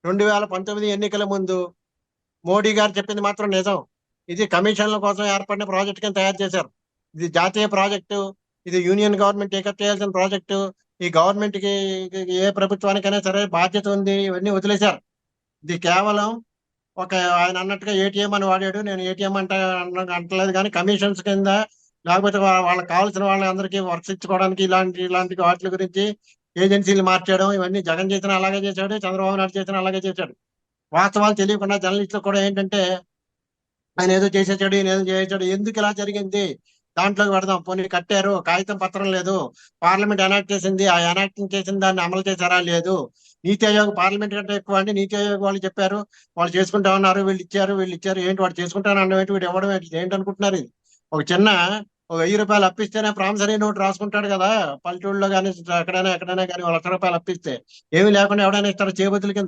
2019 ఎన్నికల ముందు మోడీ గారు చెప్పింది మాత్రం నిజం. ఇది కమిషన్ల కోసం ఏర్పడిన ప్రాజెక్ట్ కింద తయారు చేశారు. ఇది జాతీయ ప్రాజెక్టు. ఇది యూనియన్ గవర్నమెంట్ టేకప్ చేయాల్సిన ప్రాజెక్టు. ఈ గవర్నమెంట్ కి ఏ ప్రభుత్వానికైనా సరే బాధ్యత ఉంది. ఇవన్నీ వదిలేశారు. ఇది కేవలం ఒక ఆయన అన్నట్టుగా ఏటీఎం అని వాడాడు. నేను ఏటీఎం అంటలేదు కానీ కమిషన్స్ కింద, లేకపోతే వాళ్ళకి కావాల్సిన వాళ్ళందరికీ వర్క్స్ ఇచ్చుకోవడానికి ఇలాంటి ఇలాంటి వాటి గురించి ఏజెన్సీలు మార్చడం, ఇవన్నీ జగన్ చేసిన అలాగే చేశాడు, చంద్రబాబు నాయుడు చేసిన అలాగే చేశాడు. వాస్తవాలు తెలియకుండా జర్నలిస్టులు కూడా ఏంటంటే ఆయన ఏదో చేసేసాడు, ఈయన ఏదో చేసాడు, ఎందుకు ఇలా జరిగింది దాంట్లోకి పెడదాం. పోనీ కట్టారు, కాగితం పత్రం లేదు, పార్లమెంట్ ఎనాక్ట్ చేసింది, ఆ ఎనాక్టింగ్ చేసిన దాన్ని అమలు చేశారా లేదు. నీతి ఆయోగ్ పార్లమెంట్ కంటే ఎక్కువ అండి. నీతి ఆయోగ్ వాళ్ళు చెప్పారు, వాళ్ళు చేసుకుంటా ఉన్నారు, వీళ్ళు ఇచ్చారు ఏంటి వాడు చేసుకుంటాను అన్న ఏంటి, వీడు ఇవ్వడం ఏంటి అనుకుంటున్నారు. ఇది ఒక చిన్న ఒక 1000 రూపాయలు అప్పిస్తేనే ప్రామిసరీ నోట్ రాసుకుంటాడు కదా పల్లెటూళ్ళలో కానీ, ఎక్కడైనా కానీ, 1,00,000 రూపాయలు అప్పిస్తే ఏమీ లేకుండా ఎవడైనా ఇస్తారో చేబదుల కింద.